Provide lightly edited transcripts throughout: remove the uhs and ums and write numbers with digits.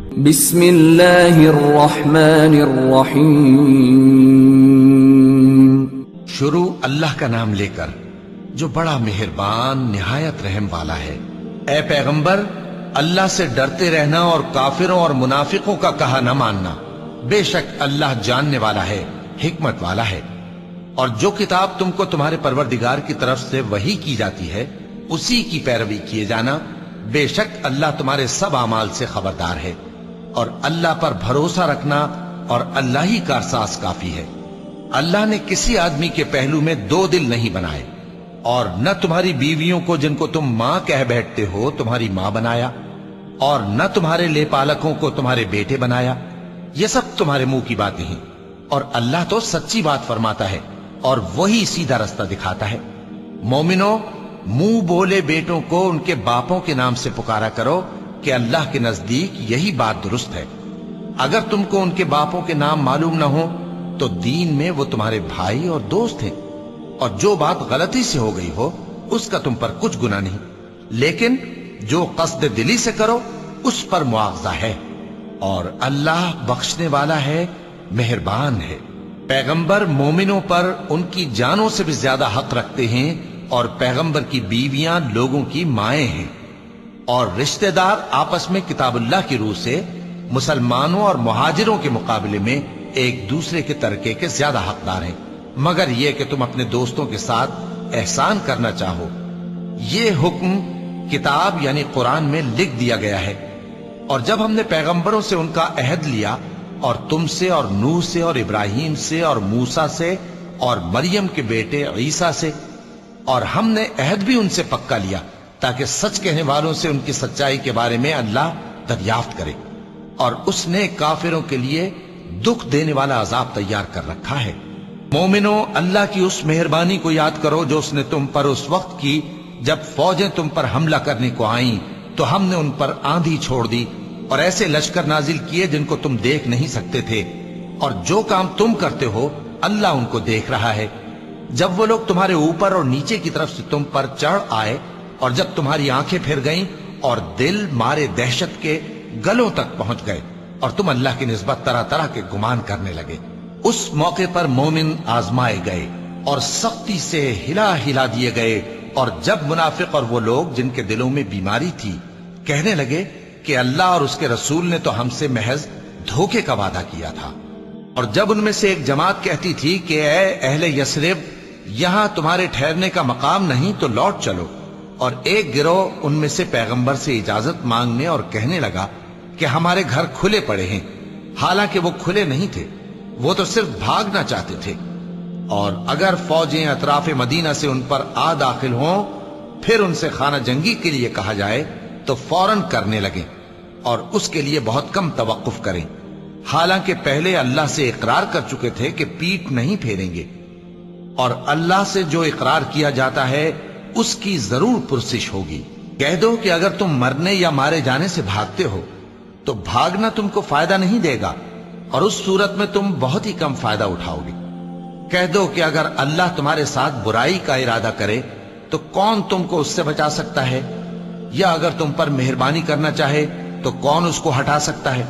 بسم اللہ الرحمن الرحیم. شروع اللہ کا نام لے کر جو بڑا مہربان نہایت رحم والا ہے. اے پیغمبر، اللہ سے ڈرتے رہنا اور کافروں اور منافقوں کا کہا نہ ماننا. بے شک اللہ جاننے والا ہے، حکمت والا ہے. اور جو کتاب تم کو تمہارے پروردگار کی طرف سے وحی کی جاتی ہے اسی کی پیروی کیے جانا. بے شک اللہ تمہارے سب اعمال سے خبردار ہے. اور اللہ پر بھروسہ رکھنا اور اللہ ہی کا احساس کافی ہے. اللہ نے کسی آدمی کے پہلو میں دو دل نہیں بنائے، اور نہ تمہاری بیویوں کو جن کو تم ماں کہہ بیٹھتے ہو تمہاری ماں بنایا، اور نہ تمہارے لے پالکوں کو تمہارے بیٹے بنایا. یہ سب تمہارے منہ کی باتیں ہیں، اور اللہ تو سچی بات فرماتا ہے اور وہی سیدھا رستہ دکھاتا ہے. مومنو، منہ بولے بیٹوں کو ان کے باپوں کے نام سے پکارا کرو کہ اللہ کے نزدیک یہی بات درست ہے. اگر تم کو ان کے باپوں کے نام معلوم نہ ہو تو دین میں وہ تمہارے بھائی اور دوست ہیں، اور جو بات غلطی سے ہو گئی ہو اس کا تم پر کچھ گناہ نہیں، لیکن جو قصد دلی سے کرو اس پر مواخذہ ہے. اور اللہ بخشنے والا ہے، مہربان ہے. پیغمبر مومنوں پر ان کی جانوں سے بھی زیادہ حق رکھتے ہیں، اور پیغمبر کی بیویاں لوگوں کی مائیں ہیں. اور رشتہ دار آپس میں کتاب اللہ کی روح سے مسلمانوں اور مہاجروں کے مقابلے میں ایک دوسرے کے ترکے کے زیادہ حقدار ہیں، مگر یہ کہ تم اپنے دوستوں کے ساتھ احسان کرنا چاہو. یہ حکم کتاب یعنی قرآن میں لکھ دیا گیا ہے. اور جب ہم نے پیغمبروں سے ان کا عہد لیا، اور تم سے اور نوح سے اور ابراہیم سے اور موسیٰ سے اور مریم کے بیٹے عیسیٰ سے، اور ہم نے عہد بھی ان سے پکا لیا تاکہ سچ کہنے والوں سے ان کی سچائی کے بارے میں اللہ دریافت کرے. اور اس نے کافروں کے لیے دکھ دینے والا عذاب تیار کر رکھا ہے. مومنو، اللہ کی اس مہربانی کو یاد کرو جو اس نے تم پر اس وقت کی جب فوجیں تم پر حملہ کرنے کو آئیں تو ہم نے ان پر آندھی چھوڑ دی اور ایسے لشکر نازل کیے جن کو تم دیکھ نہیں سکتے تھے. اور جو کام تم کرتے ہو اللہ ان کو دیکھ رہا ہے. جب وہ لوگ تمہارے اوپر اور نیچے کی طرف سے تم پر چڑھ آئے، اور جب تمہاری آنکھیں پھر گئیں اور دل مارے دہشت کے گلوں تک پہنچ گئے اور تم اللہ کی نسبت طرح طرح کے گمان کرنے لگے، اس موقع پر مومن آزمائے گئے اور سختی سے ہلا ہلا دیے گئے. اور جب منافق اور وہ لوگ جن کے دلوں میں بیماری تھی کہنے لگے کہ اللہ اور اس کے رسول نے تو ہم سے محض دھوکے کا وعدہ کیا تھا، اور جب ان میں سے ایک جماعت کہتی تھی کہ اے اہل یثرب، یہاں تمہارے ٹھہرنے کا مقام نہیں تو لوٹ چلو، اور ایک گروہ ان میں سے پیغمبر سے اجازت مانگنے اور کہنے لگا کہ ہمارے گھر کھلے پڑے ہیں، حالانکہ وہ کھلے نہیں تھے، وہ تو صرف بھاگنا چاہتے تھے. اور اگر فوجیں اطراف مدینہ سے ان پر آ داخل ہوں پھر ان سے خانہ جنگی کے لیے کہا جائے تو فوراً کرنے لگیں، اور اس کے لیے بہت کم توقف کریں، حالانکہ پہلے اللہ سے اقرار کر چکے تھے کہ پیٹ نہیں پھیریں گے. اور اللہ سے جو اقرار کیا جاتا ہے اس کی ضرور پرسش ہوگی. کہہ دو کہ اگر تم مرنے یا مارے جانے سے بھاگتے ہو تو بھاگنا تم کو فائدہ نہیں دے گا، اور اس صورت میں تم بہت ہی کم فائدہ اٹھاؤ گے. کہہ دو کہ اگر اللہ تمہارے ساتھ برائی کا ارادہ کرے تو کون تم کو اس سے بچا سکتا ہے، یا اگر تم پر مہربانی کرنا چاہے تو کون اس کو ہٹا سکتا ہے.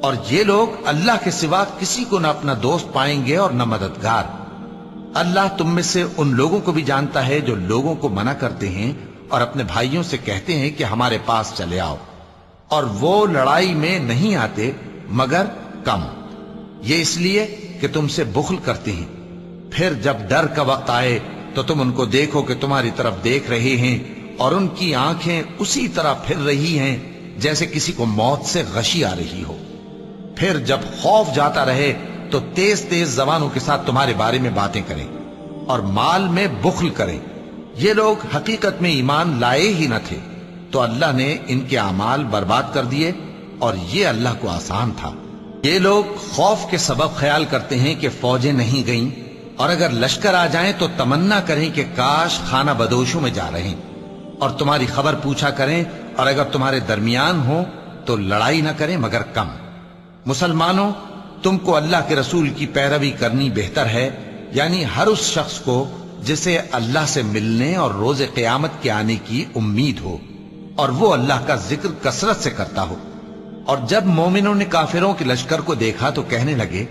اور یہ لوگ اللہ کے سوا کسی کو نہ اپنا دوست پائیں گے اور نہ مددگار. اللہ تم میں سے ان لوگوں کو بھی جانتا ہے جو لوگوں کو منع کرتے ہیں اور اپنے بھائیوں سے کہتے ہیں کہ ہمارے پاس چلے آؤ، اور وہ لڑائی میں نہیں آتے مگر کم. یہ اس لیے کہ تم سے بخل کرتے ہیں. پھر جب ڈر کا وقت آئے تو تم ان کو دیکھو کہ تمہاری طرف دیکھ رہے ہیں، اور ان کی آنکھیں اسی طرح پھر رہی ہیں جیسے کسی کو موت سے غشی آ رہی ہو. پھر جب خوف جاتا رہے تو تیز تیز زبانوں کے ساتھ تمہارے بارے میں باتیں کریں اور مال میں بخل کریں. یہ لوگ حقیقت میں ایمان لائے ہی نہ تھے، تو اللہ نے ان کے اعمال برباد کر دیے، اور یہ اللہ کو آسان تھا. یہ لوگ خوف کے سبب خیال کرتے ہیں کہ فوجیں نہیں گئیں، اور اگر لشکر آ جائیں تو تمنا کریں کہ کاش خانہ بدوشوں میں جا رہے ہیں، اور تمہاری خبر پوچھا کریں، اور اگر تمہارے درمیان ہو تو لڑائی نہ کریں مگر کم. مسلمانوں، تم کو اللہ کے رسول کی پیروی کرنی بہتر ہے، یعنی ہر اس شخص کو جسے اللہ سے ملنے اور روز قیامت کے آنے کی امید ہو، اور وہ اللہ کا ذکر کثرت سے کرتا ہو. اور جب مومنوں نے کافروں کے لشکر کو دیکھا تو کہنے لگے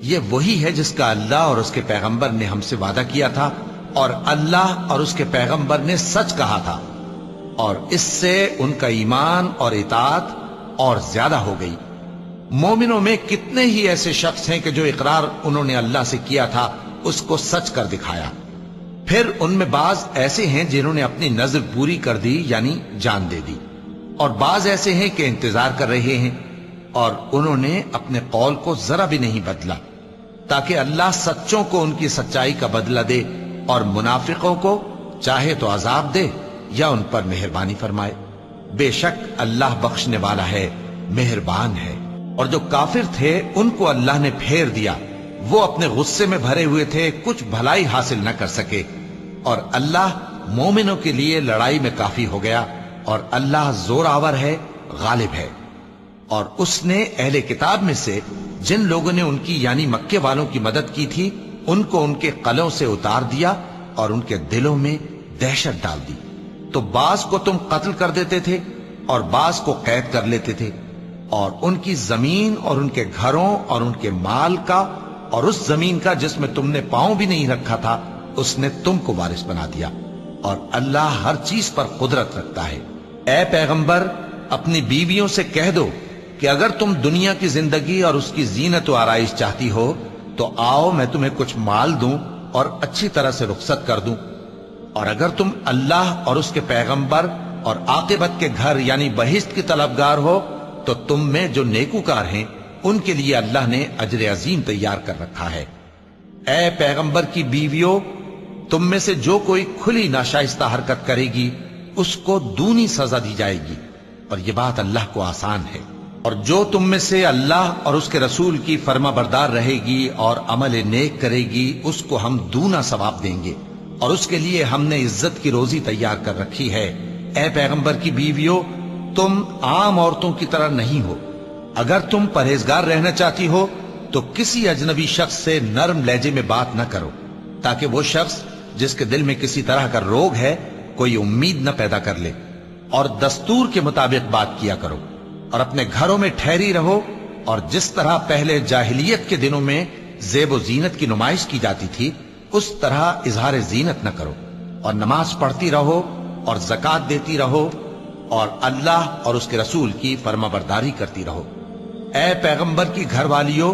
یہ وہی ہے جس کا اللہ اور اس کے پیغمبر نے ہم سے وعدہ کیا تھا، اور اللہ اور اس کے پیغمبر نے سچ کہا تھا، اور اس سے ان کا ایمان اور اطاعت اور زیادہ ہو گئی۔ مومنوں میں کتنے ہی ایسے شخص ہیں کہ جو اقرار انہوں نے اللہ سے کیا تھا اس کو سچ کر دکھایا۔ پھر ان میں بعض ایسے ہیں جنہوں نے اپنی نظر پوری کر دی، یعنی جان دے دی، اور بعض ایسے ہیں کہ انتظار کر رہے ہیں، اور انہوں نے اپنے قول کو ذرا بھی نہیں بدلا، تاکہ اللہ سچوں کو ان کی سچائی کا بدلہ دے اور منافقوں کو چاہے تو عذاب دے یا ان پر مہربانی فرمائے۔ بے شک اللہ بخشنے والا ہے، مہربان ہے۔ اور جو کافر تھے ان کو اللہ نے پھیر دیا، وہ اپنے غصے میں بھرے ہوئے تھے، کچھ بھلائی حاصل نہ کر سکے، اور اللہ مومنوں کے لیے لڑائی میں کافی ہو گیا، اور اللہ زور آور ہے، غالب ہے۔ اور اس نے اہل کتاب میں سے جن لوگوں نے ان کی یعنی مکے والوں کی مدد کی تھی ان کو ان کے قلعوں سے اتار دیا اور ان کے دلوں میں دہشت ڈال دی، تو بعض کو تم قتل کر دیتے تھے اور بعض کو قید کر لیتے تھے، اور ان کی زمین اور ان کے گھروں اور ان کے مال کا اور اس زمین کا جس میں تم نے پاؤں بھی نہیں رکھا تھا اس نے تم کو وارث بنا دیا، اور اللہ ہر چیز پر قدرت رکھتا ہے۔ اے پیغمبر اپنی بیویوں سے کہہ دو کہ اگر تم دنیا کی زندگی اور اس کی زینت و آرائش چاہتی ہو تو آؤ میں تمہیں کچھ مال دوں اور اچھی طرح سے رخصت کر دوں، اور اگر تم اللہ اور اس کے پیغمبر اور عاقبت کے گھر یعنی بہشت کی طلبگار ہو تو تم میں جو نیکوکار ہیں ان کے لیے اللہ نے اجر عظیم تیار کر رکھا ہے۔ اے پیغمبر کی بیویوں، تم میں سے جو کوئی کھلی ناشائستہ حرکت کرے گی اس کو دونی سزا دی جائے گی، اور یہ بات اللہ کو آسان ہے۔ اور جو تم میں سے اللہ اور اس کے رسول کی فرما بردار رہے گی اور عمل نیک کرے گی اس کو ہم دونا ثواب دیں گے، اور اس کے لیے ہم نے عزت کی روزی تیار کر رکھی ہے۔ اے پیغمبر کی بیویوں، تم عام عورتوں کی طرح نہیں ہو، اگر تم پرہیزگار رہنا چاہتی ہو تو کسی اجنبی شخص سے نرم لہجے میں بات نہ کرو، تاکہ وہ شخص جس کے دل میں کسی طرح کا روگ ہے کوئی امید نہ پیدا کر لے، اور دستور کے مطابق بات کیا کرو، اور اپنے گھروں میں ٹھہری رہو، اور جس طرح پہلے جاہلیت کے دنوں میں زیب و زینت کی نمائش کی جاتی تھی اس طرح اظہار زینت نہ کرو، اور نماز پڑھتی رہو اور زکوٰۃ دیتی رہو، اور اللہ اور اس کے رسول کی فرما برداری کرتی رہو۔ اے پیغمبر کی گھر والیوں،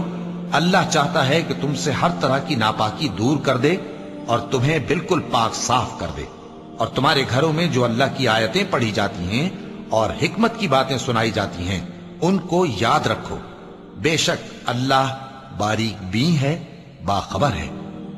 اللہ چاہتا ہے کہ تم سے ہر طرح کی ناپاکی دور کر دے اور تمہیں بالکل پاک صاف کر دے، اور تمہارے گھروں میں جو اللہ کی آیتیں پڑھی جاتی ہیں اور حکمت کی باتیں سنائی جاتی ہیں ان کو یاد رکھو، بے شک اللہ باریک بین ہے، باخبر ہے۔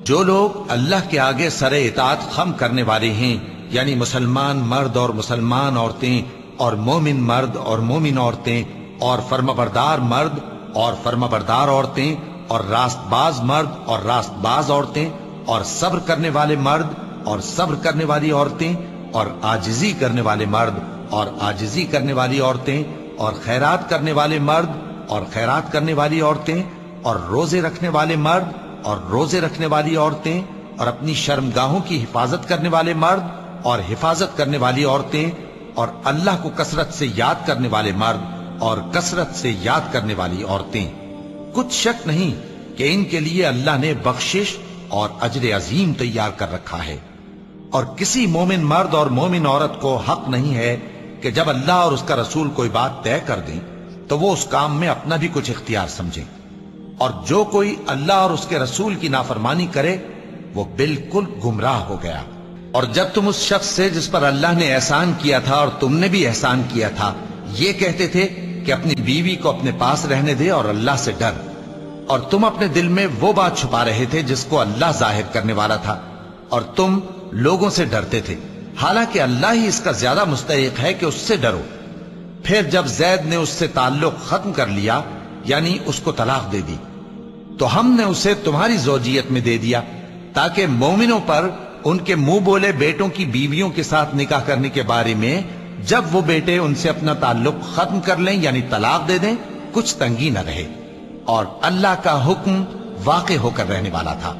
جو لوگ اللہ کے آگے سر اطاعت خم کرنے والے ہیں، یعنی مسلمان مرد اور مسلمان عورتیں اور مومن مرد اور مومن عورتیں اور فرمانبردار مرد اور فرمانبردار عورتیں اور راست باز مرد اور راست باز عورتیں اور صبر کرنے والے مرد اور صبر کرنے والی عورتیں اور عاجزی کرنے والے مرد اور عاجزی کرنے والی عورتیں اور خیرات کرنے والے مرد اور خیرات کرنے والی عورتیں اور روزے رکھنے والے مرد اور روزے رکھنے والی عورتیں اور اپنی شرمگاہوں کی حفاظت کرنے والے مرد اور حفاظت کرنے والی عورتیں اور اللہ کو کثرت سے یاد کرنے والے مرد اور کثرت سے یاد کرنے والی عورتیں۔ کچھ شک نہیں کہ ان کے لیے اللہ نے بخشش اور اجر عظیم تیار کر رکھا ہے۔ اور کسی مومن مرد اور مومن عورت کو حق نہیں ہے کہ جب اللہ اور اس کا رسول کوئی بات طے کر دیں تو وہ اس کام میں اپنا بھی کچھ اختیار سمجھیں، اور جو کوئی اللہ اور اس کے رسول کی نافرمانی کرے وہ بالکل گمراہ ہو گیا۔ اور جب تم اس شخص سے جس پر اللہ نے احسان کیا تھا اور تم نے بھی احسان کیا تھا یہ کہتے تھے کہ اپنی بیوی کو اپنے پاس رہنے دے اور اللہ سے ڈر، اور تم اپنے دل میں وہ بات چھپا رہے تھے جس کو اللہ ظاہر کرنے والا تھا، اور تم لوگوں سے ڈرتے تھے، حالانکہ اللہ ہی اس کا زیادہ مستحق ہے کہ اس سے ڈرو۔ پھر جب زید نے اس سے تعلق ختم کر لیا یعنی اس کو طلاق دے دی تو ہم نے اسے تمہاری زوجیت میں دے دیا تاکہ مومنوں پر ان کے منہ بولے بیٹوں کی بیویوں کے ساتھ نکاح کرنے کے بارے میں جب وہ بیٹے ان سے اپنا تعلق ختم کر لیں یعنی طلاق دے دیں کچھ تنگی نہ رہے، اور اللہ کا حکم واقع ہو کر رہنے والا تھا۔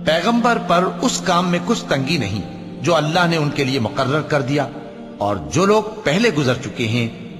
پیغمبر پر اس کام میں کچھ تنگی نہیں جو اللہ نے ان کے لیے مقرر کر دیا، اور جو لوگ پہلے گزر چکے ہیں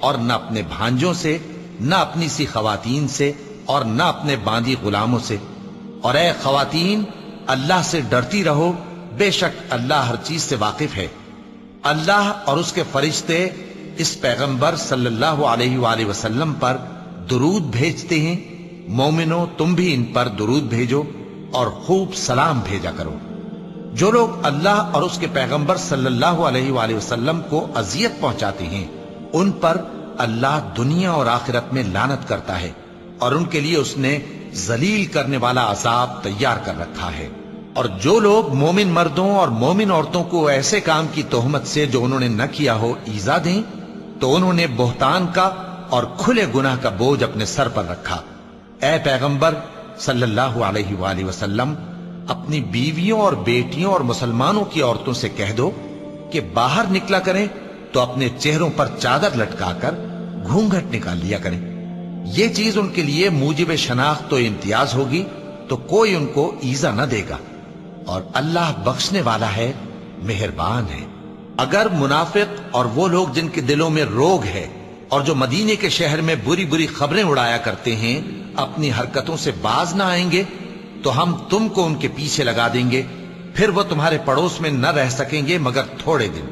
اور نہ اپنے بھانجوں سے، نہ اپنی سی خواتین سے، اور نہ اپنے باندی غلاموں سے۔ اور اے خواتین، اللہ سے ڈرتی رہو، بے شک اللہ ہر چیز سے واقف ہے۔ اللہ اور اس کے فرشتے اس پیغمبر صلی اللہ علیہ وآلہ وسلم پر درود بھیجتے ہیں۔ مومنو، تم بھی ان پر درود بھیجو اور خوب سلام بھیجا کرو۔ جو لوگ اللہ اور اس کے پیغمبر صلی اللہ علیہ وآلہ وسلم کو اذیت پہنچاتے ہیں، ان پر اللہ دنیا اور آخرت میں لعنت کرتا ہے، اور ان کے لیے اس نے ذلیل کرنے والا عذاب تیار کر رکھا ہے۔ اور جو لوگ مومن مردوں اور مومن عورتوں کو ایسے کام کی تہمت سے جو انہوں نے نہ کیا ہو ایذا دیں، تو انہوں نے بہتان کا اور کھلے گناہ کا بوجھ اپنے سر پر رکھا۔ اے پیغمبر صلی اللہ علیہ وآلہ وسلم، اپنی بیویوں اور بیٹیوں اور مسلمانوں کی عورتوں سے کہہ دو کہ باہر نکلا کریں تو اپنے چہروں پر چادر لٹکا کر گھونگھٹ نکال لیا کریں۔ یہ چیز ان کے لیے موجب شناخت و امتیاز ہوگی، تو کوئی ان کو ایذا نہ دے گا، اور اللہ بخشنے والا ہے، مہربان ہے۔ اگر منافق اور وہ لوگ جن کے دلوں میں روگ ہے اور جو مدینے کے شہر میں بری بری خبریں اڑایا کرتے ہیں اپنی حرکتوں سے باز نہ آئیں گے، تو ہم تم کو ان کے پیچھے لگا دیں گے، پھر وہ تمہارے پڑوس میں نہ رہ سکیں گے مگر تھوڑے دن،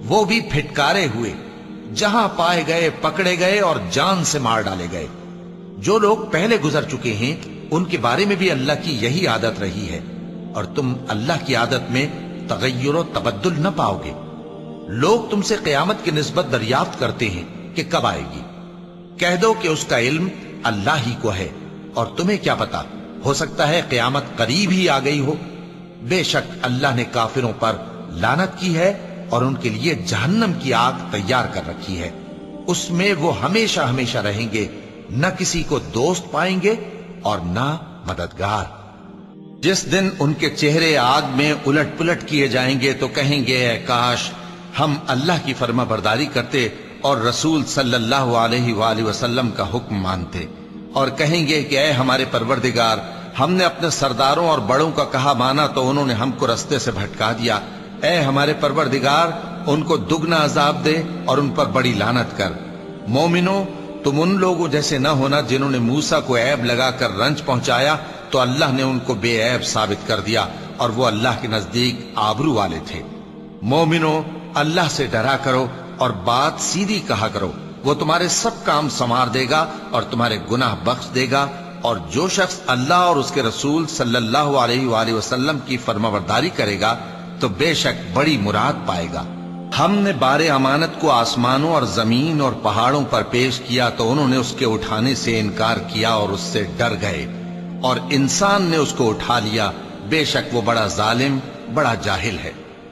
وہ بھی پھٹکارے ہوئے، جہاں پائے گئے پکڑے گئے اور جان سے مار ڈالے گئے۔ جو لوگ پہلے گزر چکے ہیں ان کے بارے میں بھی اللہ کی یہی عادت رہی ہے، اور تم اللہ کی عادت میں تغیر و تبدل نہ پاؤ گے۔ لوگ تم سے قیامت کی نسبت دریافت کرتے ہیں کہ کب آئے گی۔ کہہ دو کہ اس کا علم اللہ ہی کو ہے، اور تمہیں کیا پتا، ہو سکتا ہے قیامت قریب ہی آ گئی ہو۔ بے شک اللہ نے کافروں پر لعنت کی ہے اور ان کے لیے جہنم کی آگ تیار کر رکھی ہے، اس میں وہ ہمیشہ ہمیشہ رہیں گے، نہ کسی کو دوست پائیں گے اور نہ مددگار۔ جس دن ان کے چہرے آگ میں الٹ پلٹ کیے جائیں گے تو کہیں گے اے کاش ہم اللہ کی فرما برداری کرتے اور رسول صلی اللہ علیہ وآلہ وسلم کا حکم مانتے، اور کہیں گے کہ اے ہمارے پروردگار، ہم نے اپنے سرداروں اور بڑوں کا کہا مانا تو انہوں نے ہم کو رستے سے بھٹکا دیا۔ اے ہمارے پروردگار، ان کو دگنا عذاب دے اور ان پر بڑی لعنت کر۔ مومنو، تم ان لوگوں جیسے نہ ہونا جنہوں نے موسیٰ کو عیب لگا کر رنج پہنچایا تو اللہ نے ان کو بے عیب ثابت کر دیا، اور وہ اللہ کے نزدیک آبرو والے تھے۔ مومنو، اللہ سے ڈرا کرو اور بات سیدھی کہا کرو، وہ تمہارے سب کام سنوار دے گا اور تمہارے گناہ بخش دے گا، اور جو شخص اللہ اور اس کے رسول صلی اللہ علیہ وآلہ وسلم کی فرمانبرداری کرے گا تو بے شک بڑی مراد پائے گا۔ ہم نے بار امانت کو آسمانوں اور زمین اور پہاڑوں پر پیش کیا تو انہوں نے اس کے اٹھانے سے انکار کیا اور اس سے ڈر گئے، اور انسان نے اس کو اٹھا لیا، بے شک وہ بڑا ظالم، بڑا جاہل ہے۔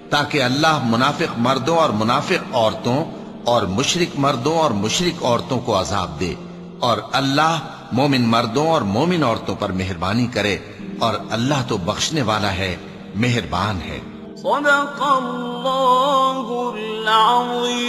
تاکہ اللہ منافق مردوں اور منافق عورتوں اور مشرک مردوں اور مشرک عورتوں کو عذاب دے، اور اللہ مومن مردوں اور مومن عورتوں پر مہربانی کرے، اور اللہ تو بخشنے والا ہے، مہربان ہے۔ صدق اللہ العظیم۔